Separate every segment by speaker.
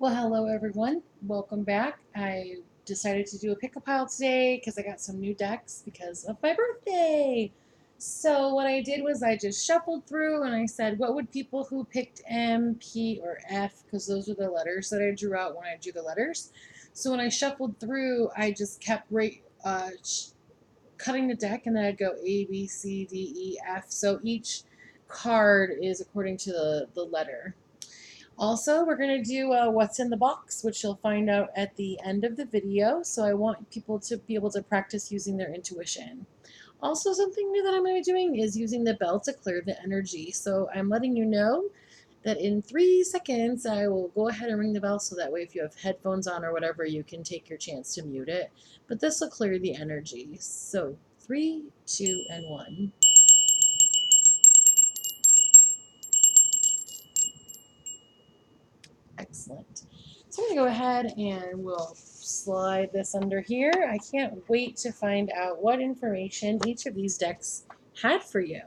Speaker 1: Well, hello everyone. Welcome back. I decided to do a pick a pile today because I got some new decks because of my birthday. So what I did was I just shuffled through and I said, what would people who picked M, P, or F, because those are the letters that I drew out when I drew the letters. So when I shuffled through, I just kept cutting the deck, and then I'd go A, B, C, D, E, F. So each card is according to the letter. Also, we're going to do what's in the box, which you'll find out at the end of the video. So I want people to be able to practice using their intuition. Also, something new that I'm going to be doing is using the bell to clear the energy. So I'm letting you know that in 3 seconds, I will go ahead and ring the bell so that way if you have headphones on or whatever, you can take your chance to mute it. But this will clear the energy. So 3, 2, and 1. Excellent. So I'm going to go ahead and we'll slide this under here. I can't wait to find out what information each of these decks had for you.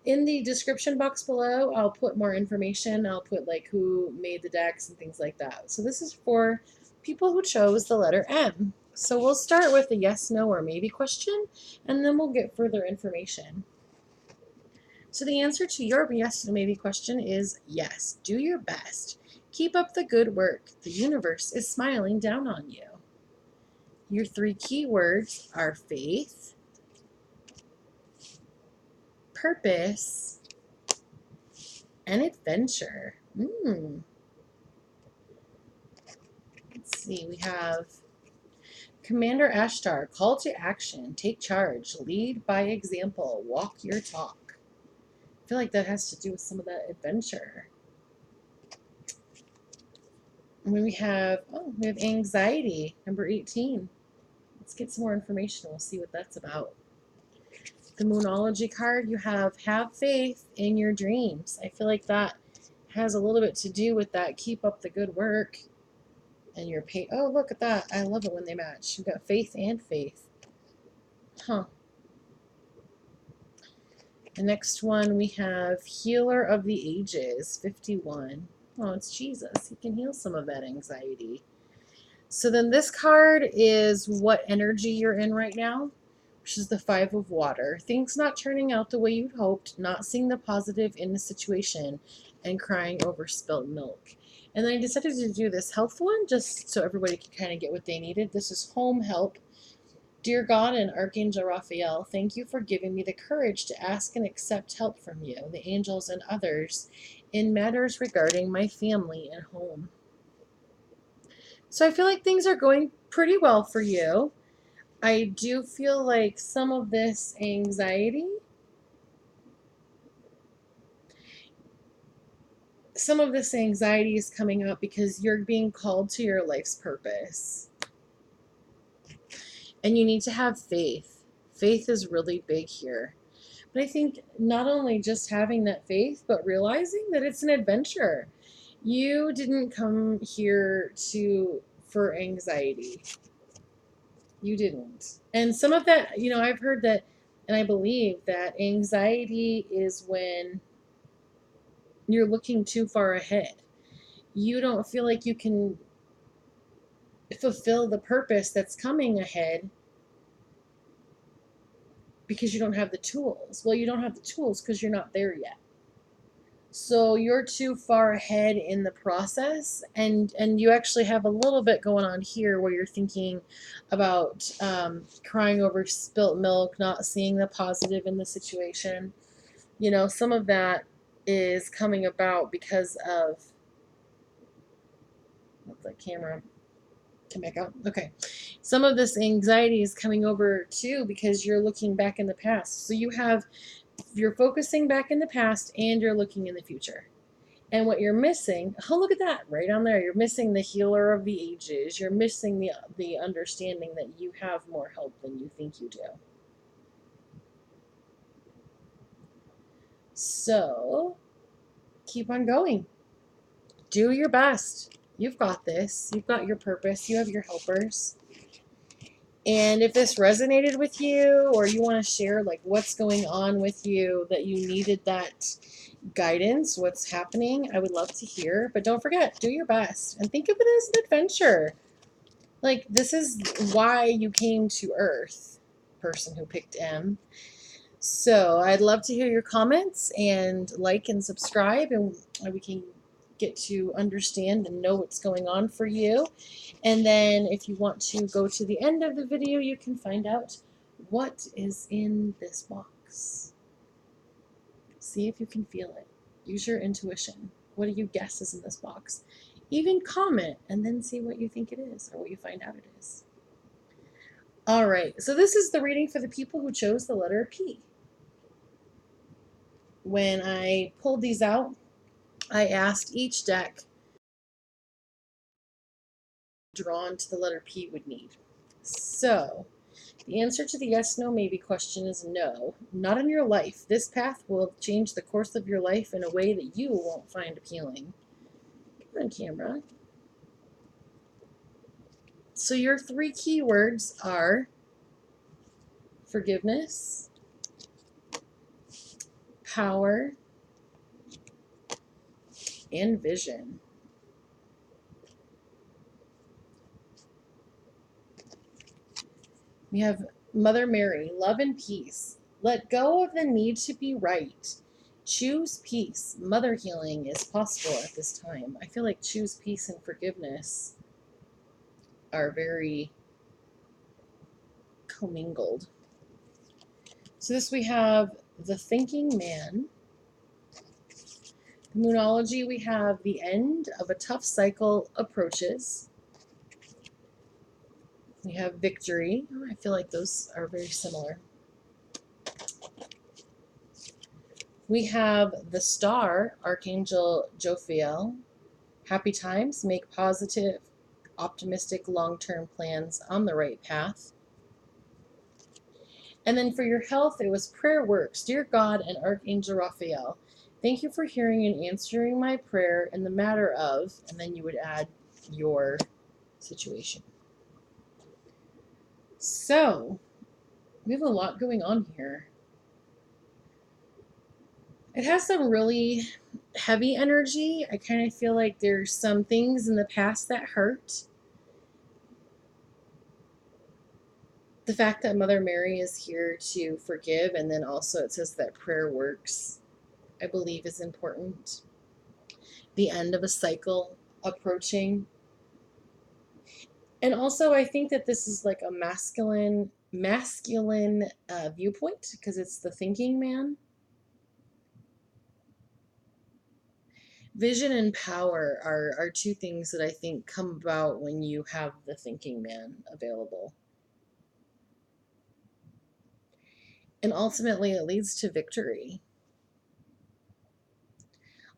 Speaker 1: In the description box below, I'll put more information. I'll put like who made the decks and things like that. So this is for people who chose the letter M. So we'll start with a yes, no, or maybe question, and then we'll get further information. So the answer to your yes, no, maybe question is yes. Do your best. Keep up the good work. The universe is smiling down on you. Your 3 keywords are faith, purpose, and adventure. Let's see, we have Commander Ashtar, call to action, take charge, lead by example, walk your talk. I feel like that has to do with some of that adventure. And then we have anxiety, number 18. Let's get some more information. We'll see what that's about. The Moonology card, you have faith in your dreams. I feel like that has a little bit to do with that. Keep up the good work. And your pay. Oh, look at that. I love it when they match. You've got faith and faith. Huh. The next one we have Healer of the Ages, 51. Oh, it's Jesus. He can heal some of that anxiety. So then this card is what energy you're in right now, which is the 5 of water. Things not turning out the way you'd hoped, not seeing the positive in the situation, and crying over spilt milk. And then I decided to do this health one just so everybody could kind of get what they needed. This is home help. Dear God and Archangel Raphael, thank you for giving me the courage to ask and accept help from you, the angels, and others in matters regarding my family and home. So I feel like things are going pretty well for you. I do feel like some of this anxiety, is coming up because you're being called to your life's purpose. And you need to have faith. Faith is really big here. But I think not only just having that faith, but realizing that it's an adventure. You didn't come here for anxiety. You didn't. And some of that, I've heard that, and I believe that anxiety is when you're looking too far ahead. You don't feel like you can fulfill the purpose that's coming ahead because you don't have the tools. Well, you don't have the tools because you're not there yet. So you're too far ahead in the process, and you actually have a little bit going on here where you're thinking about crying over spilt milk, not seeing the positive in the situation. Some of that is coming about because of the camera. Come back out. Okay. Some of this anxiety is coming over too because you're looking back in the past. So you're focusing back in the past and you're looking in the future. And what you're missing, oh, look at that, right on there. You're missing the healer of the ages. You're missing the understanding that you have more help than you think you do. So keep on going. Do your best. You've got this. You've got your purpose. You have your helpers. And if this resonated with you, or you want to share like what's going on with you, that you needed that, guidance, what's happening, I would love to hear. But don't forget, do your best and think of it as an adventure. Like, this is why you came to Earth, person who picked M. So I'd love to hear your comments, and like and subscribe, and we can get to understand and know what's going on for you. And then if you want to go to the end of the video, you can find out what is in this box. See if you can feel it. Use your intuition. What do you guess is in this box? Even comment and then see what you think it is, or what you find out it is. All right, so this is the reading for the people who chose the letter P. When I pulled these out, I asked each deck drawn to the letter P would need. So the answer to the yes, no, maybe question is no. Not in your life. This path will change the course of your life in a way that you won't find appealing. Come on, camera. So your 3 keywords are forgiveness, power, and vision. We have Mother Mary, love and peace. Let go of the need to be right. Choose peace. Mother healing is possible at this time. I feel like choose peace and forgiveness are very commingled. So this we have the thinking man. Moonology, we have the end of a tough cycle approaches. We have victory. Oh, I feel like those are very similar. We have the star, Archangel Jophiel. Happy times, make positive, optimistic, long-term plans on the right path. And then for your health, it was prayer works. Dear God and Archangel Raphael, thank you for hearing and answering my prayer in the matter of, and then you would add your situation. So, we have a lot going on here. It has some really heavy energy. I kind of feel like there's some things in the past that hurt. The fact that Mother Mary is here to forgive, and then also it says that prayer works, I believe is important. The end of a cycle approaching. And also I think that this is like a masculine viewpoint, because it's the thinking man. Vision and power are 2 things that I think come about when you have the thinking man available. And ultimately it leads to victory.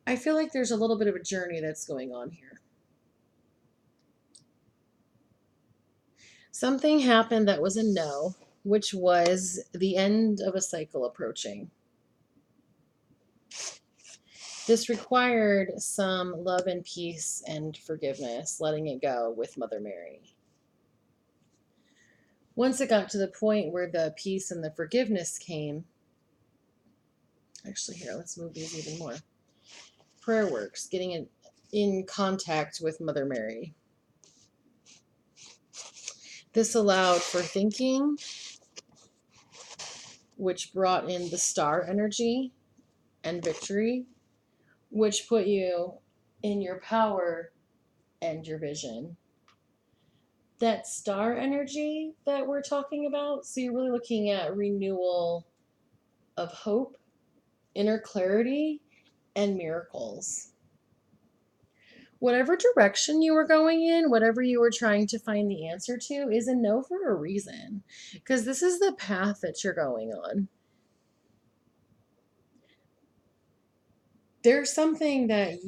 Speaker 1: I feel like there's a little bit of a journey that's going on here. Something happened that was a no, which was the end of a cycle approaching. This required some love and peace and forgiveness, letting it go with Mother Mary. Once it got to the point where the peace and the forgiveness came, actually here, let's move these even more. Prayer works, getting in contact with Mother Mary. This allowed for thinking, which brought in the star energy, and victory, which put you in your power and your vision. That star energy that we're talking about, so you're really looking at renewal of hope, inner clarity, and miracles. Whatever direction you were going in, whatever you were trying to find the answer to, is a no for a reason, because this is the path that you're going on. There's something that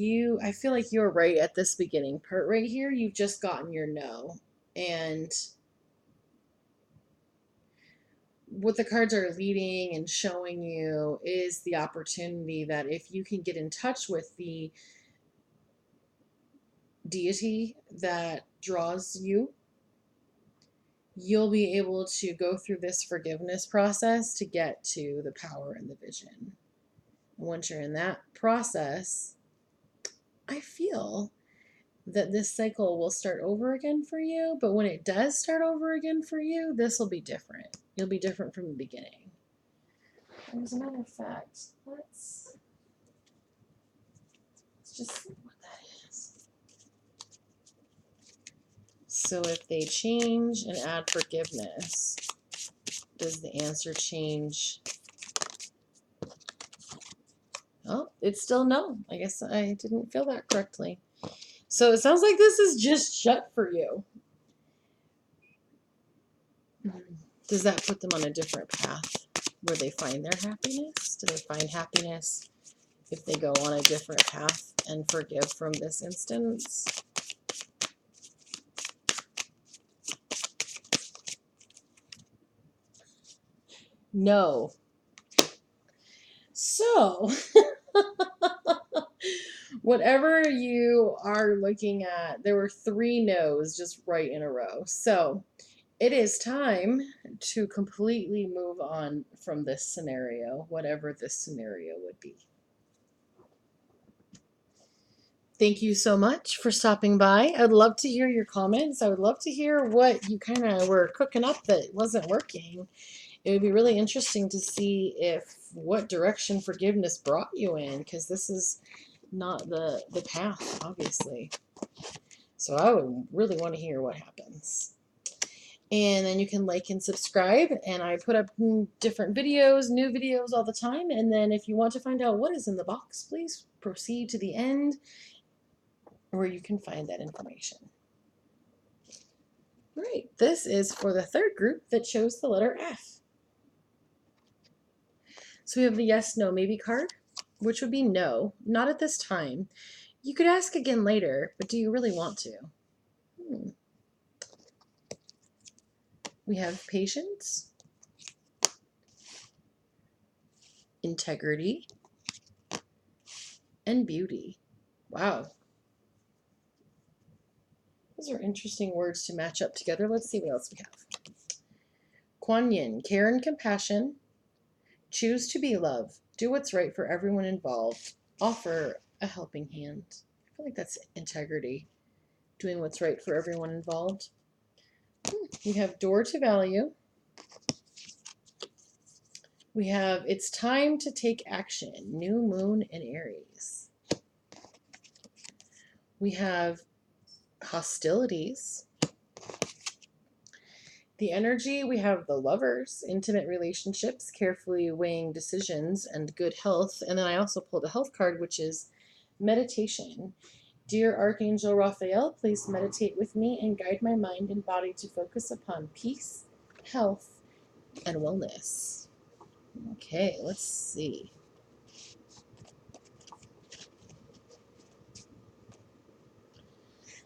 Speaker 1: I feel like you're right at this beginning part right here. You've just gotten your no. And what the cards are leading and showing you is the opportunity that if you can get in touch with the deity that draws you, you'll be able to go through this forgiveness process to get to the power and the vision. Once you're in that process, I feel that this cycle will start over again for you. But when it does start over again for you, this will be different. You'll be different from the beginning. And as a matter of fact, let's just see what that is. So if they change and add forgiveness, does the answer change? Oh, it's still no. I guess I didn't feel that correctly. So it sounds like this is just shut for you. Does that put them on a different path where they find their happiness? Do they find happiness if they go on a different path and forgive from this instance? No. So, whatever you are looking at, there were 3 no's just right in a row. So, it is time to completely move on from this scenario, whatever this scenario would be. Thank you so much for stopping by. I'd love to hear your comments. I would love to hear what you kind of were cooking up that wasn't working. It would be really interesting to see what direction forgiveness brought you in, because this is not the path, obviously. So I would really want to hear what happens. And then you can like and subscribe, and I put up different videos, new videos all the time. And then if you want to find out what is in the box, please proceed to the end where you can find that information. Great. This is for the third group that chose the letter F. So we have the yes, no, maybe card, which would be no, not at this time. You could ask again later, but do you really want to? We have patience, integrity, and beauty. Wow. Those are interesting words to match up together. Let's see what else we have. Kuan Yin, care and compassion, choose to be love, do what's right for everyone involved, offer a helping hand. I feel like that's integrity, doing what's right for everyone involved. We have door to value. We have it's time to take action, new moon in Aries. We have hostilities. The energy, we have the lovers, intimate relationships, carefully weighing decisions, and good health. And then I also pulled a health card, which is meditation. Dear Archangel Raphael, please meditate with me and guide my mind and body to focus upon peace, health, and wellness. Okay, let's see.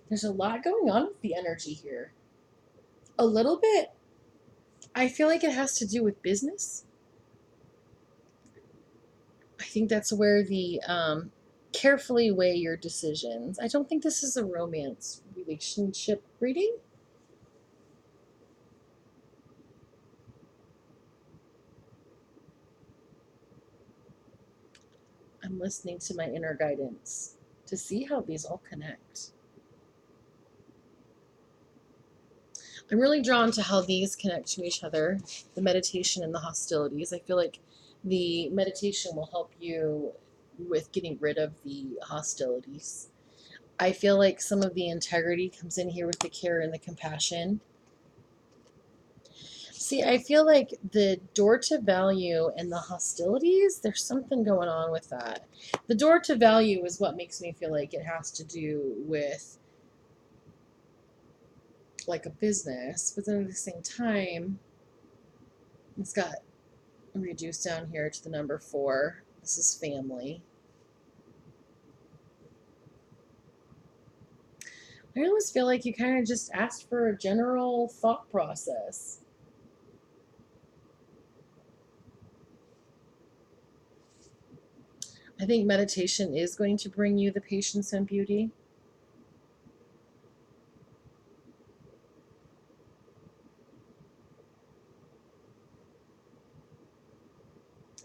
Speaker 1: There's a lot going on with the energy here. A little bit, I feel like it has to do with business. I think that's where the carefully weigh your decisions. I don't think this is a romance relationship reading. I'm listening to my inner guidance to see how these all connect. I'm really drawn to how these connect to each other, the meditation and the hostilities. I feel like the meditation will help you with getting rid of the hostilities. I feel like some of the integrity comes in here with the care and the compassion. See, I feel like the door to value and the hostilities, there's something going on with that. The door to value is what makes me feel like it has to do with like a business, but then at the same time, it's got reduced down here to the number 4. This is family. I almost feel like you kind of just asked for a general thought process. I think meditation is going to bring you the patience and beauty.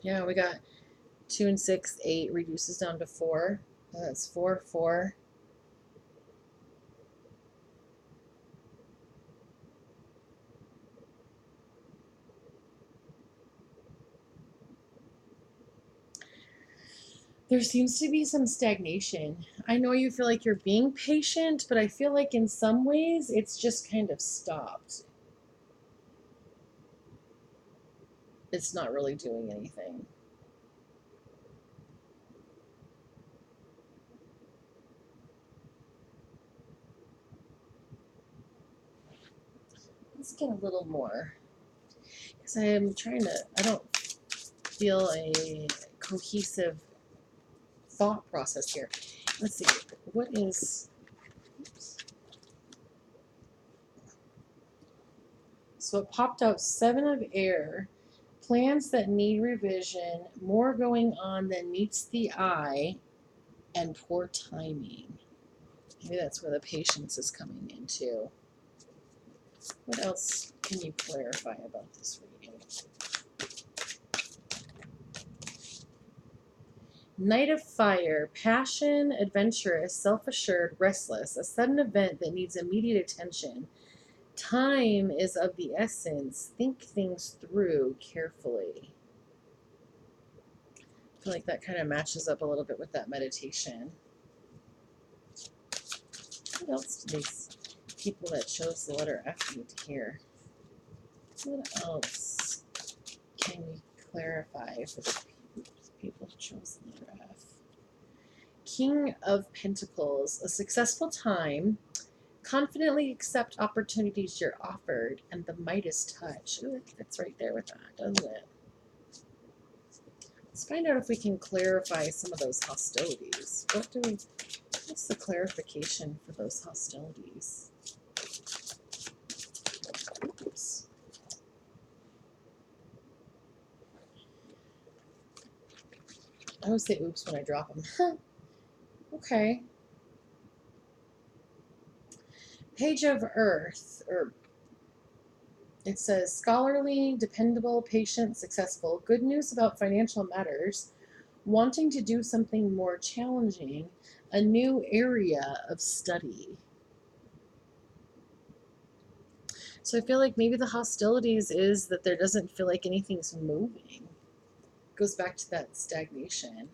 Speaker 1: Yeah, we got 2 and 6, 8 reduces down to 4. That's 4, 4. There seems to be some stagnation. I know you feel like you're being patient, but I feel like in some ways it's just kind of stopped. It's not really doing anything. Let's get a little more. Because I don't feel a cohesive thought process here. Let's see, what is, oops. So it popped out 7 of air, plans that need revision, more going on than meets the eye, and poor timing. Maybe that's where the patience is coming in too. What else can you clarify about this reading? Knight of Fire, passion, adventurous, self-assured, restless, a sudden event that needs immediate attention. Time is of the essence. Think things through carefully. I feel like that kind of matches up a little bit with that meditation. What else do these people that chose the letter F need to hear? What else can we clarify for the people who chose the letter F? King of Pentacles, a successful time. Confidently accept opportunities you're offered, and the Midas touch. Ooh, it fits right there with that, doesn't it? Let's find out if we can clarify some of those hostilities. What's the clarification for those hostilities? Oops. I always say oops when I drop them. Okay. Page of Earth, or it says scholarly, dependable, patient, successful. Good news about financial matters. Wanting to do something more challenging. A new area of study. So I feel like maybe the hostilities is that there doesn't feel like anything's moving. Goes back to that stagnation.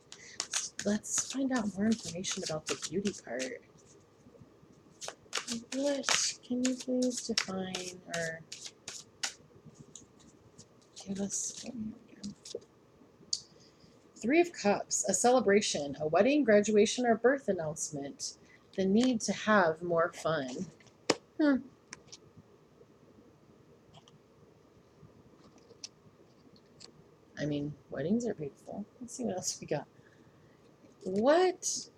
Speaker 1: Let's find out more information about the beauty part. What can you please define or give us? Oh, here we go. 3 of Cups, a celebration, a wedding, graduation, or birth announcement. The need to have more fun. I mean, weddings are beautiful. Let's see what else we got. What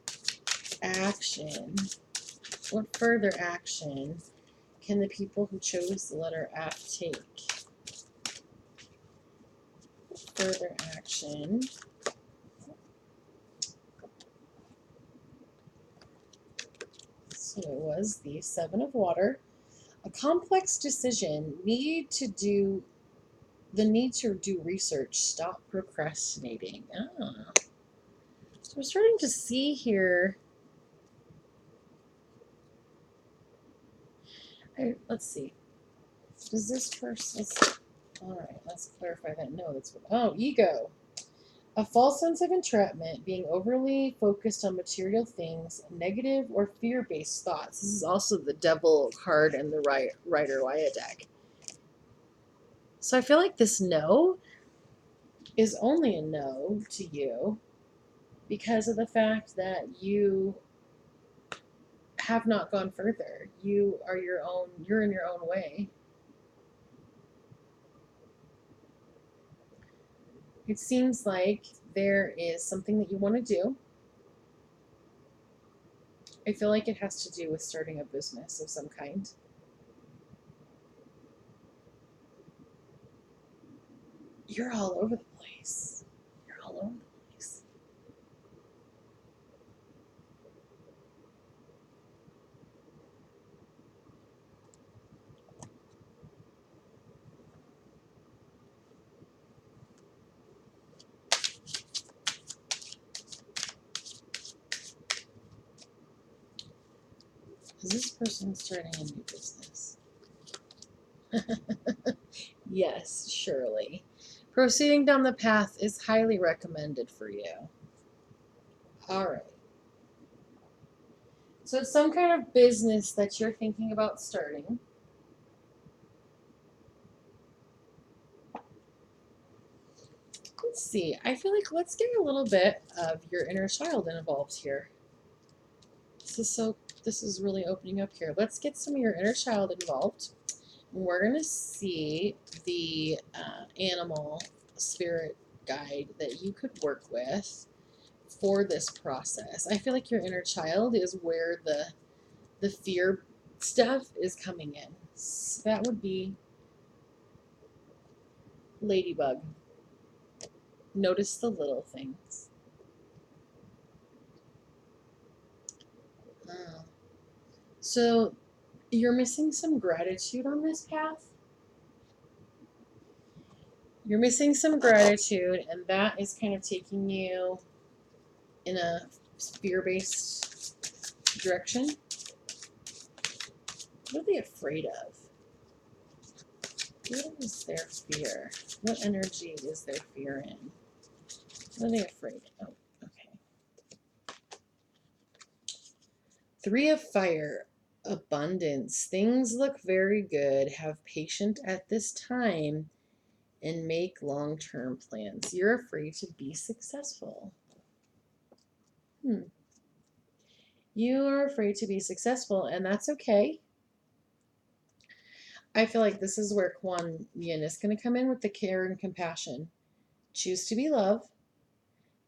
Speaker 1: action, what further action can the people who chose the letter F take? Further action. So it was the 7 of Water. A complex decision, the need to do research, stop procrastinating. Ah. So we're starting to see here. Let's see. Does this person? All right, let's clarify that. No, that's what. Oh, ego. A false sense of entrapment, being overly focused on material things, negative or fear-based thoughts. This is also the Devil card in the Rider-Waite deck. So I feel like this no is only a no to you because of the fact that you have not gone further. You're in your own way. It seems like there is something that you want to do. I feel like it has to do with starting a business of some kind. You're all over the place. You're all over the place. Is this person starting a new business? Yes, surely. Proceeding down the path is highly recommended for you. All right. So it's some kind of business that you're thinking about starting. Let's see. I feel like let's get a little bit of your inner child involved here. This is really opening up here. Let's get some of your inner child involved. We're going to see the animal spirit guide that you could work with for this process. I feel like your inner child is where the fear stuff is coming in. So that would be Ladybug. Notice the little things. So you're missing some gratitude on this path. You're missing some gratitude, and that is kind of taking you in a fear-based direction. What are they afraid of? What is their fear? What energy is their fear in? What are they afraid of? Oh, okay. 3 of Fire. Abundance. Things look very good. Have patience at this time and make long-term plans. You're afraid to be successful. You are afraid to be successful, and that's okay. I feel like this is where Kuan Yin is going to come in with the care and compassion. Choose to be love.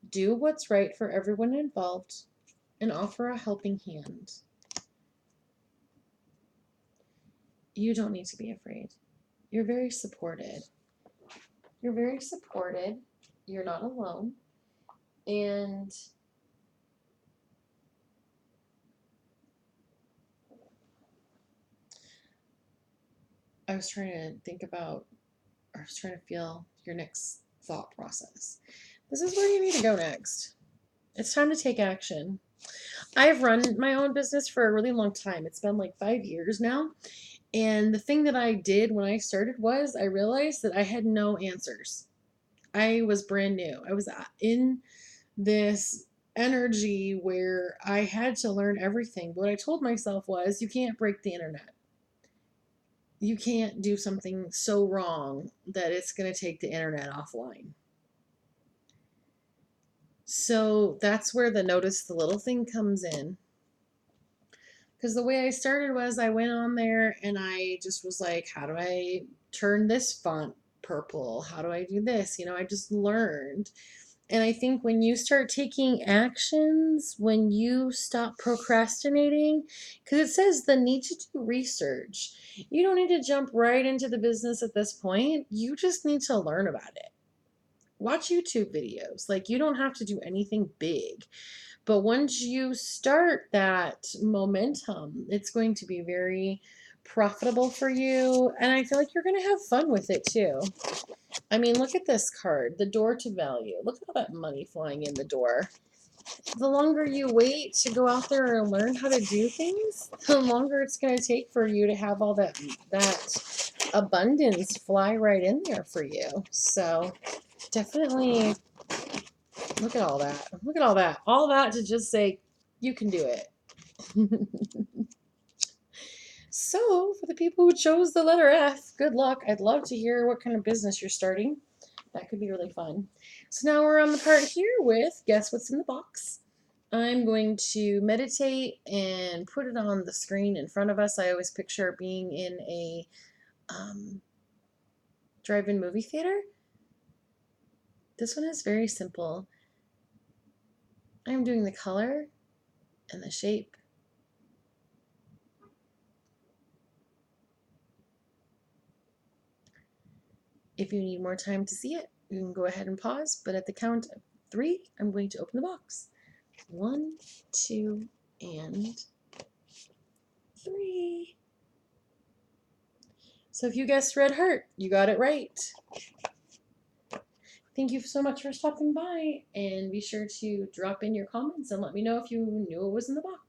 Speaker 1: Do what's right for everyone involved, and offer a helping hand. You don't need to be afraid. You're very supported. You're very supported. You're not alone. And I was trying to think about, or I was trying to feel your next thought process. This is where you need to go next. It's time to take action. I've run my own business for a really long time. It's been like 5 years now. And the thing that I did when I started was I realized that I had no answers. I was brand new. I was in this energy where I had to learn everything. What I told myself was, you can't break the internet. You can't do something so wrong that it's going to take the internet offline. So that's where the notice the little thing comes in. Because the way I started was I went on there and I just was like, how do I turn this font purple? How do I do this? You know, I just learned. And I think when you start taking actions, when you stop procrastinating, because it says the need to do research, you don't need to jump right into the business at this point. You just need to learn about it. Watch YouTube videos. Like, you don't have to do anything big. But once you start that momentum, it's going to be very profitable for you. And I feel like you're going to have fun with it too. I mean, look at this card, the door to value. Look at all that money flying in the door. The longer you wait to go out there and learn how to do things, the longer it's going to take for you to have all that abundance fly right in there for you. So definitely look at all that. Look at all that. All that to just say, you can do it. So, for the people who chose the letter F, good luck. I'd love to hear what kind of business you're starting. That could be really fun. So now we're on the part here with guess what's in the box. I'm going to meditate and put it on the screen in front of us. I always picture being in a drive-in movie theater. This one is very simple. I'm doing the color and the shape. If you need more time to see it, you can go ahead and pause, but at the count of 3, I'm going to open the box. 1, 2, and 3. So if you guessed red heart, you got it right. Thank you so much for stopping by, and be sure to drop in your comments and let me know if you knew what was in the box.